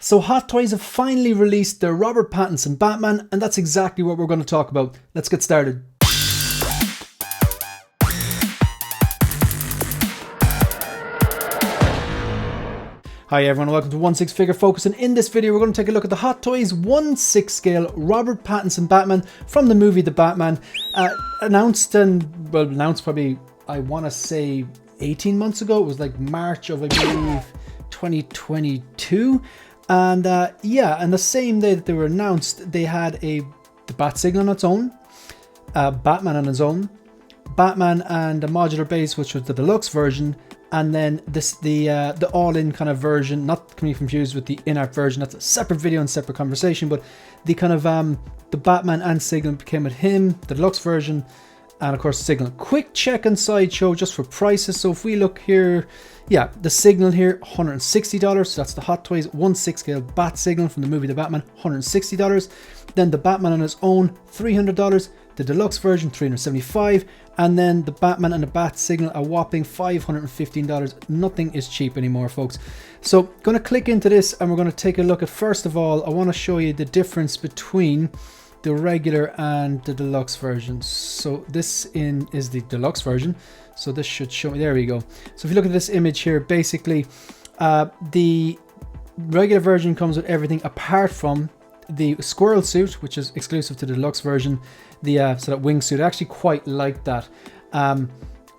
So Hot Toys have finally released their Robert Pattinson Batman, and that's exactly what we're going to talk about. Let's get started. Hi everyone, welcome to 1/6 Figure Focus, and in this video we're going to take a look at the Hot Toys 1/6 scale Robert Pattinson Batman from the movie The Batman, announced probably, I want to say 18 months ago. It was like March of, I believe, 2022. And and the same day that they were announced, they had the Batcycle on its own, Batman on its own, Batman and a modular base, which was the deluxe version, and then the all-in kind of version, not to be confused with the InArt version. That's a separate video and separate conversation, but the kind of the Batman and Signal came with him, the deluxe version, and of course Signal. Quick check on Sideshow just for prices. So if we look here, yeah, the Signal here, $160. So that's the Hot Toys 1/6 scale Batcycle from the movie The Batman, $160. Then the Batman on his own, $300. The deluxe version, $375. And then the Batman and the Batcycle, a whopping $515. Nothing is cheap anymore, folks. So going to click into this and we're going to take a look at, first of all, I want to show you the difference between the regular and the deluxe version. So this is the deluxe version. So this should show me, there we go. So if you look at this image here, basically the regular version comes with everything apart from the squirrel suit, which is exclusive to the deluxe version. The so that wingsuit, I actually quite like that.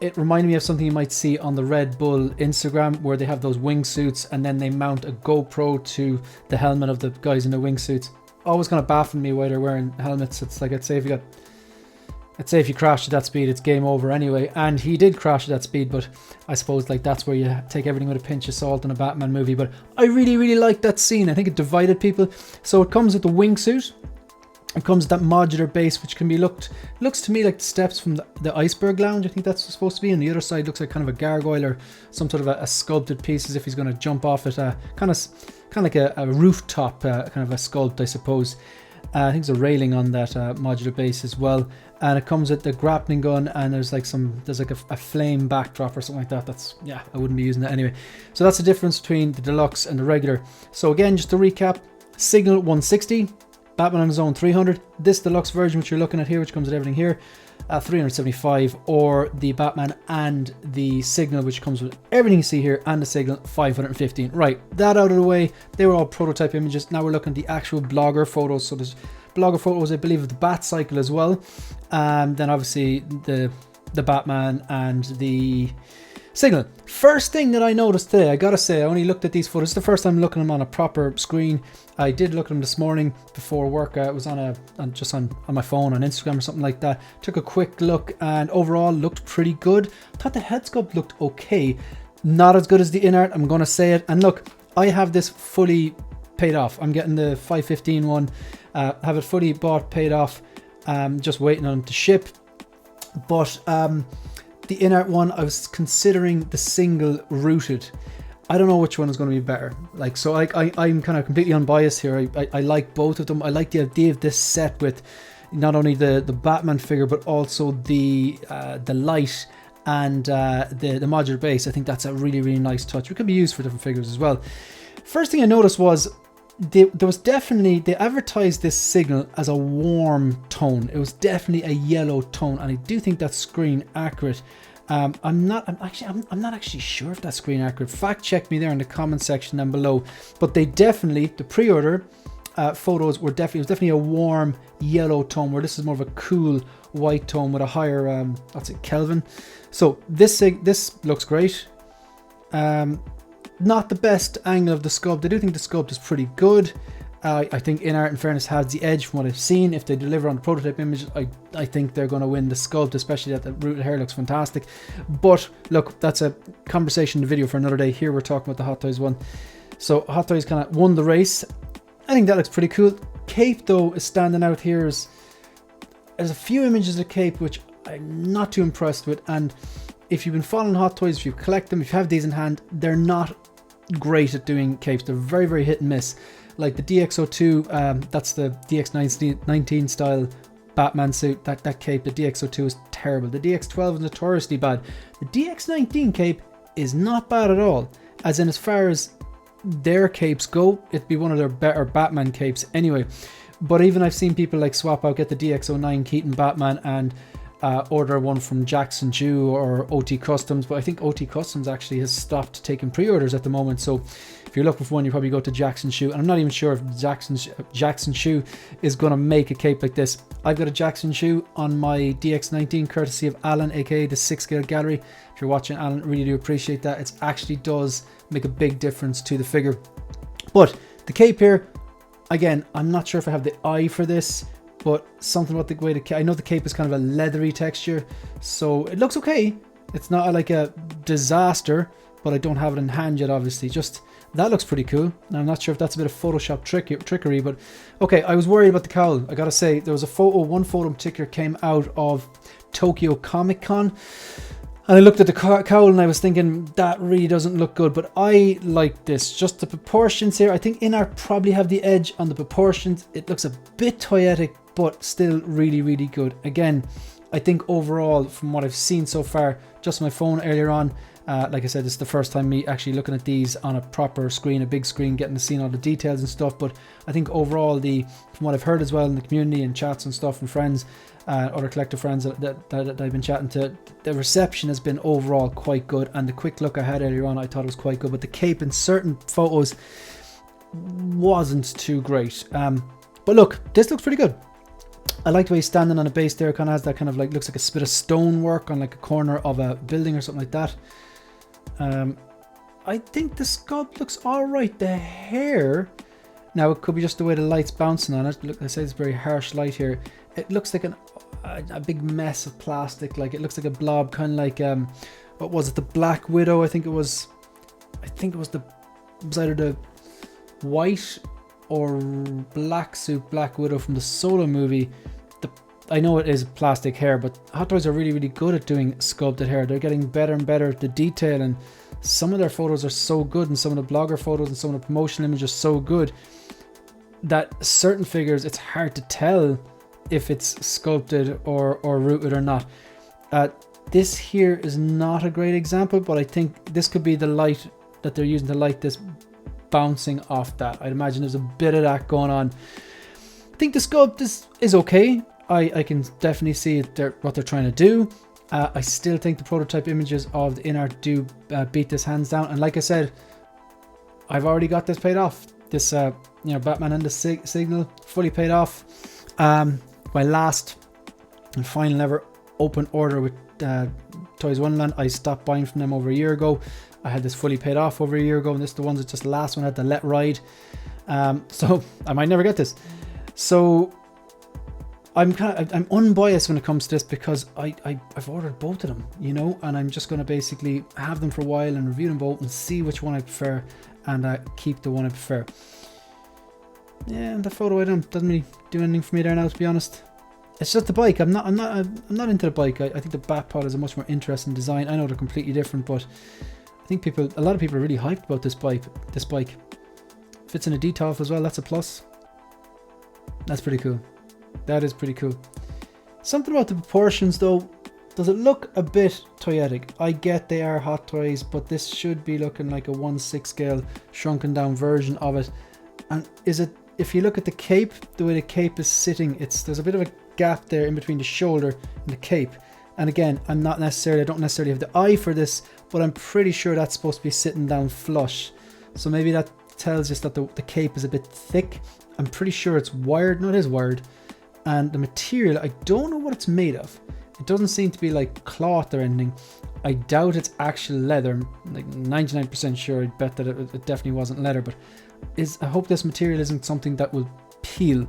It reminded me of something you might see on the Red Bull Instagram, where they have those wingsuits and then they mount a GoPro to the helmet of the guys in the wingsuits. Always kind of baffling me why they're wearing helmets. It's like, I'd say if you crash at that speed, it's game over anyway. And he did crash at that speed, but I suppose like that's where you take everything with a pinch of salt in a Batman movie. But I really like that scene. I think it divided people. So it comes with the wingsuit. It comes with that modular base, which can be looks to me like the steps from the iceberg lounge. I think that's supposed to be. And the other side looks like kind of a gargoyle or some sort of a sculpted piece, as if he's going to jump off it. Kind of like a rooftop kind of a sculpt, I suppose. I think there's a railing on that modular base as well, and it comes with the grappling gun, and there's like a flame backdrop or something like that. That's, yeah, I wouldn't be using that anyway. So that's the difference between the deluxe and the regular. So again, just to recap: Signal 160, Batman on his own 300, this deluxe version which you're looking at here, which comes with everything here, 375, or the Batman and the Signal, which comes with everything you see here, and the Signal, 515. Right, that out of the way. They were all prototype images. Now we're looking at the actual blogger photos. So there's blogger photos, I believe, of the Batcycle as well, and then obviously the Batman and the Signal. First thing that I noticed today, I gotta say, I only looked at these photos. It's the first time looking at them on a proper screen. I did look at them this morning before work. It was on my phone on Instagram or something like that. Took a quick look, and overall looked pretty good. I thought the head sculpt looked okay. Not as good as the InArt, I'm gonna say it. And look, I have this fully paid off. I'm getting the 515 one. Have it fully bought, paid off. Just waiting on it to ship. But the InArt one, I was considering the single rooted. I don't know which one is going to be better. Like, so I'm kind of completely unbiased here. I like both of them. I like the idea of this set with not only the Batman figure, but also the light and the modular base. I think that's a really nice touch. It could be used for different figures as well. First thing I noticed was they advertised this Signal as a warm tone. It was definitely a yellow tone, and I do think that's screen accurate. I'm not actually sure if that's screen accurate. Fact check me there in the comment section down below. But the pre-order photos were definitely a warm yellow tone, where this is more of a cool white tone with a higher Kelvin. So this looks great. Not the best angle of the sculpt. I do think the sculpt is pretty good. I think InArt, in fairness, has the edge from what I've seen. If they deliver on the prototype images, I think they're going to win the sculpt, especially that the rooted hair looks fantastic. But look, that's a conversation in the video for another day. Here we're talking about the Hot Toys one. So Hot Toys kind of won the race. I think that looks pretty cool. Cape though is standing out here. There's a few images of Cape which I'm not too impressed with, and if you've been following Hot Toys, if you collect them, if you have these in hand, they're not great at doing capes. They're very hit and miss. Like the DX02, that's the DX19 style Batman suit, that cape, the DX02 is terrible. The DX12 is notoriously bad. The DX19 cape is not bad at all, as far as their capes go, it'd be one of their better Batman capes anyway. But even I've seen people like swap out, get the DX09 Keaton Batman and order one from Jackson Chew or OT Customs. But I think OT Customs actually has stopped taking pre-orders at the moment. So if you're looking for one, you probably go to Jackson Chew. And I'm not even sure if Jackson Chew is going to make a cape like this. I've got a Jackson Chew on my DX19 courtesy of Alan, aka the 6-scale gallery. If you're watching, Alan, really do appreciate that. It actually does make a big difference to the figure. But the cape here, again, I'm not sure if I have the eye for this, but something about the way I know the cape is kind of a leathery texture, so it looks okay. It's not like a disaster, but I don't have it in hand yet, obviously. Just that looks pretty cool. Now, I'm not sure if that's a bit of Photoshop trickery, but okay. I was worried about the cowl. I gotta say, there was one photo in particular came out of Tokyo Comic Con. And I looked at the cowl and I was thinking, that really doesn't look good. But I like this. Just the proportions here. I think InArt probably have the edge on the proportions. It looks a bit toyetic, but still really, really good. Again, I think overall, from what I've seen so far, just my phone earlier on, like I said, this is the first time me actually looking at these on a proper screen, a big screen, getting to see all the details and stuff. But I think overall, from what I've heard as well in the community and chats and stuff and friends, other collector friends that I've been chatting to, the reception has been overall quite good. And the quick look I had earlier on, I thought it was quite good. But the cape in certain photos wasn't too great. But look, this looks pretty good. I like the way he's standing on a base there. Kind of has that kind of like, looks like a bit of stonework on like a corner of a building or something like that. I think the sculpt looks all right. The hair, now it could be just the way the light's bouncing on it. Look, I say it's very harsh light here. It looks like a big mess of plastic. Like it looks like a blob, kind of like what was it? The Black Widow. I think it was either the white or black suit Black Widow from the Solo movie. I know it is plastic hair, but Hot Toys are really, really good at doing sculpted hair. They're getting better and better at the detail, and some of their photos are so good, and some of the blogger photos and some of the promotional images are so good that certain figures, it's hard to tell if it's sculpted or rooted or not. This here is not a great example, but I think this could be the light that they're using to light this bouncing off that. I'd imagine there's a bit of that going on. I think the sculpt is okay. I can definitely see what they're trying to do. I still think the prototype images of the InArt do beat this hands down. And like I said, I've already got this paid off. This Batman and the Signal fully paid off. My last and final ever open order with Toys Wonderland, I stopped buying from them over a year ago. I had this fully paid off over a year ago, and this is the ones that just the last one I had to let ride. So I might never get this. So I'm unbiased when it comes to this because I've ordered both of them, and I'm just going to basically have them for a while and review them both and see which one I prefer, and keep the one I prefer. Yeah, the photo item doesn't really do anything for me there now, to be honest. It's just the bike. I'm not into the bike. I think the Batpod is a much more interesting design. I know they're completely different, but I think a lot of people are really hyped about this bike. Fits in a detolf as well. That's a plus. That's pretty cool. That is pretty cool. Something about the proportions though. Does it look a bit toyetic? I get they are Hot Toys, but this should be looking like a 1/6 scale shrunken down version of it. And if you look at the cape, the way the cape is sitting, there's a bit of a gap there in between the shoulder and the cape. And again, I don't necessarily have the eye for this, but I'm pretty sure that's supposed to be sitting down flush. So maybe that tells us that the cape is a bit thick. I'm pretty sure it's wired. No, it is wired. And the material, I don't know what it's made of. It doesn't seem to be like cloth or anything. I doubt it's actual leather. I'm like 99% sure. I bet that it definitely wasn't leather. But I hope this material isn't something that will peel.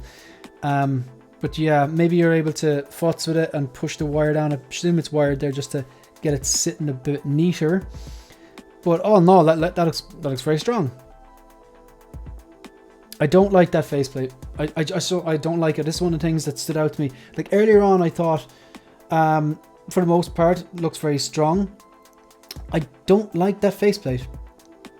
But yeah, maybe you're able to futz with it and push the wire down. I presume it's wired there just to get it sitting a bit neater. But oh no, that looks very strong. I don't like that faceplate. I don't like it. This is one of the things that stood out to me. Like earlier on, I thought, for the most part, it looks very strong. I don't like that faceplate.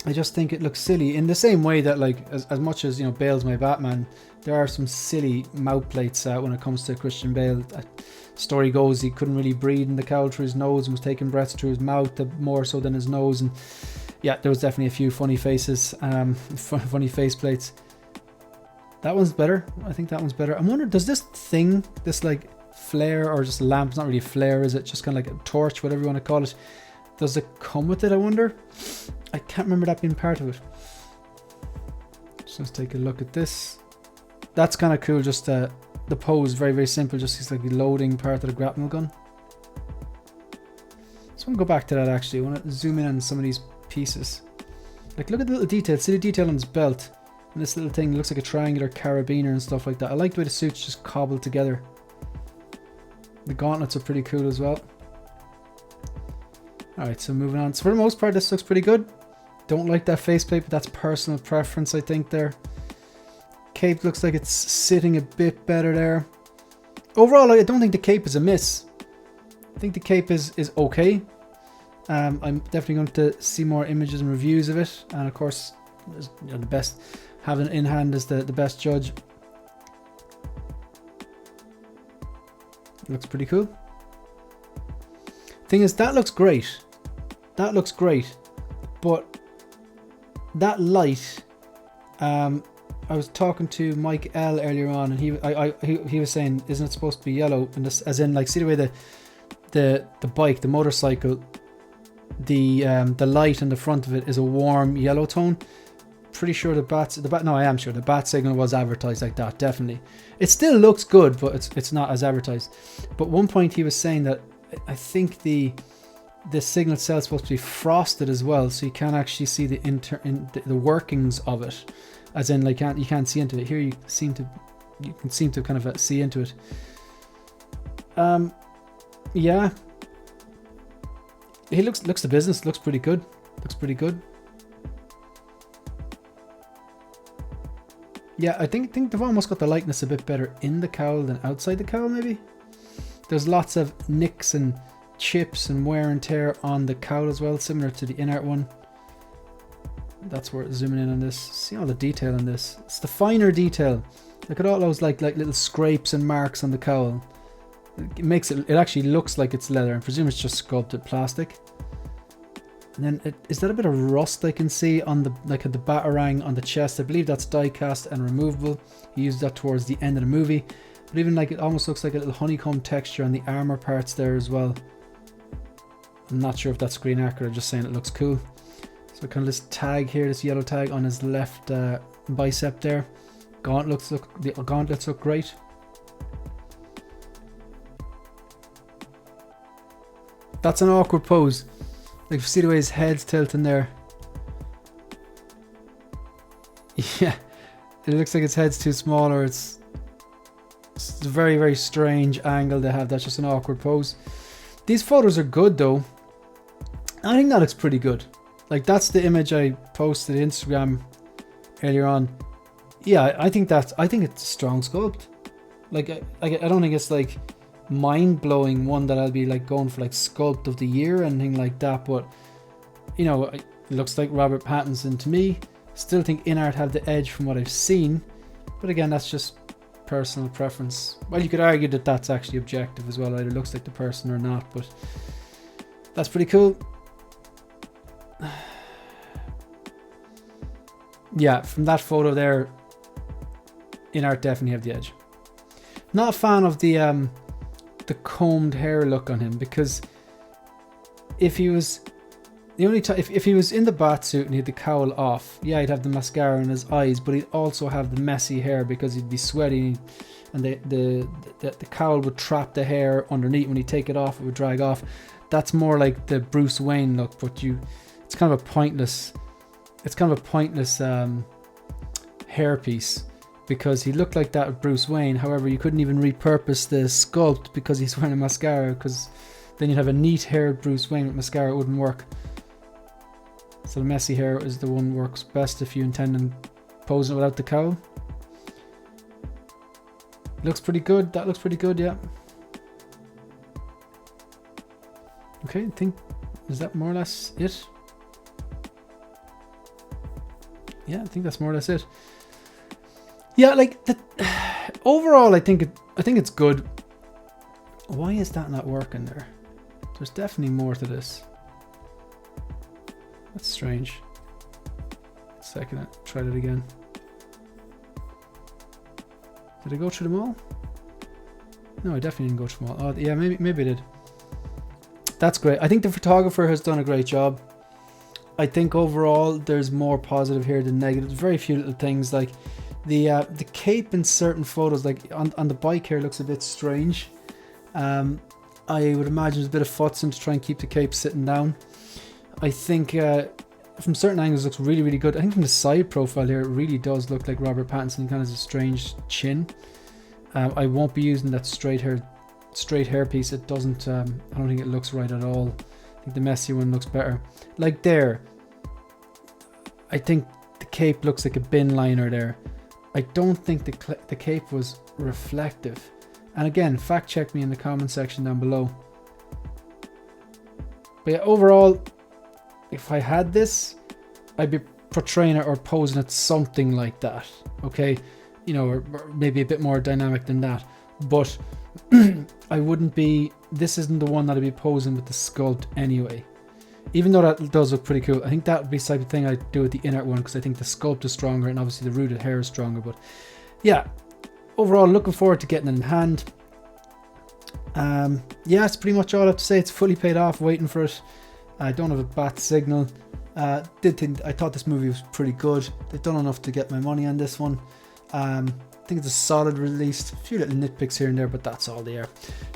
I just think it looks silly. In the same way that, like, as much as Bale's my Batman, there are some silly mouth plates when it comes to Christian Bale. Story goes he couldn't really breathe in the cowl through his nose and was taking breaths through his mouth more so than his nose, and Yeah, there was definitely a few funny faces, funny face plates. That one's better. I think that one's better. I wonder, does this thing, this like flare or just a lamp, it's not really a flare, is it? Just kind of like a torch, whatever you want to call it. Does it come with it, I wonder? I can't remember that being part of it. So let's take a look at this. That's kind of cool, just the pose, very, very simple. Just it's like the loading part of the grapnel gun. So I'm going to go back to that actually. I want to zoom in on some of these pieces. Like look at the little detail. See the detail on his belt. And this little thing looks like a triangular carabiner and stuff like that. I like the way the suit's just cobbled together. The gauntlets are pretty cool as well. Alright, so moving on. So for the most part, this looks pretty good. Don't like that faceplate, but that's personal preference, I think, there. Cape looks like it's sitting a bit better there. Overall, I don't think the cape is a miss. I think the cape is okay. I'm definitely going to see more images and reviews of it. And of course, you know, the best, having it in hand is the best judge. Looks pretty cool. Thing is, that looks great. That looks great. But that light, I was talking to Mike L earlier on, and he was saying, isn't it supposed to be yellow? And this, as in, like, see the way the bike, the motorcycle, the light in the front of it is a warm yellow tone. Pretty sure I am sure the Batcycle was advertised like that. Definitely, it still looks good, but it's not as advertised. But one point he was saying that I think the signal itself is supposed to be frosted as well, so you can actually see the workings of it. As in, like, you can't see into it. Here you can seem to kind of see into it. Yeah. He looks the business. Looks pretty good. Looks pretty good. Yeah, I think they've almost got the likeness a bit better in the cowl than outside the cowl, maybe. There's lots of nicks and chips and wear and tear on the cowl as well, similar to the InArt one. That's where it's zooming in on this. See all the detail on this. It's the finer detail. Look at all those like little scrapes and marks on the cowl. It makes it actually looks like it's leather. I presume it's just sculpted plastic. And then is that a bit of rust I can see on the at the batarang on the chest? I believe that's die cast and removable. He used that towards the end of the movie. But even like it almost looks like a little honeycomb texture on the armor parts there as well. I'm not sure if that's screen accurate, just saying it looks cool. So kind of this tag here, this yellow tag on his left bicep there. The gauntlets look great. That's an awkward pose. Like, see the way his head's tilting there. Yeah, it looks like his head's too small, or it's a very, very strange angle to have. That's just an awkward pose. These photos are good though. I think that looks pretty good. Like, that's the image I posted to Instagram earlier on. Yeah, I think it's a strong sculpt. Like, I don't think it's like mind-blowing one that I'll be like going for like sculpt of the year or anything like that, but you know, it looks like Robert Pattinson to me. Still think InArt have the edge from what I've seen, but again, that's just personal preference. Well, you could argue that that's actually objective as well, either looks like the person or not, but that's pretty cool. Yeah, from that photo there, InArt definitely have the edge. Not a fan of the combed hair look on him, because if he was if he was in the bat suit and he had the cowl off, yeah, he'd have the mascara in his eyes, but he'd also have the messy hair because he'd be sweaty, and the cowl would trap the hair underneath. When he'd take it off, it would drag off. That's more like the Bruce Wayne look, but it's kind of a pointless hairpiece, because he looked like that with Bruce Wayne. However, you couldn't even repurpose the sculpt because he's wearing a mascara, because then you'd have a neat haired Bruce Wayne with mascara. It wouldn't work. So the messy hair is the one that works best if you intend on posing it without the cowl. Looks pretty good. That looks pretty good, yeah. Okay, is that more or less it? Yeah, I think that's more or less it. Yeah, like overall, I think it's good. Why is that not working there? There's definitely more to this. That's strange. Second, I tried it again. Did I go through them all? No, I definitely didn't go through them all. Oh, yeah, maybe I did. That's great. I think the photographer has done a great job. I think overall there's more positive here than negative. Very few little things, like the cape in certain photos, like on the bike here, looks a bit strange. I would imagine there's a bit of futzing to try and keep the cape sitting down. I think from certain angles it looks really, really good. I think from the side profile here, it really does look like Robert Pattinson. He kind of has a strange chin. I won't be using that straight hair piece. It doesn't, I don't think it looks right at all. I think the messy one looks better. Like there, I think the cape looks like a bin liner there. I don't think the cape was reflective. And again, fact check me in the comment section down below. But yeah, overall, if I had this, I'd be portraying it or posing it something like that. Okay, you know, or maybe a bit more dynamic than that. But I wouldn't be, this isn't the one that I'd be posing with the Sculpt anyway. Even though that does look pretty cool, I think that would be the type of thing I'd do with the InArt one, because I think the Sculpt is stronger and obviously the rooted hair is stronger. But yeah, overall looking forward to getting it in hand. Yeah, that's pretty much all I have to say. It's fully paid off, waiting for it. I don't have a bat signal. I thought this movie was pretty good. They've done enough to get my money on this one. I think it's a solid release. A few little nitpicks here and there, but that's all there.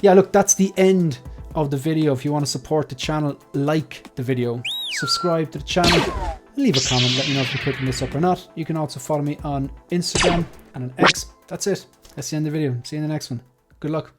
Yeah, look, that's the end of the video. If you want to support the channel, like the video, subscribe to the channel, leave a comment, let me know if you're picking this up or not. You can also follow me on Instagram and on X. That's it. That's the end of the video. See you in the next one. Good luck.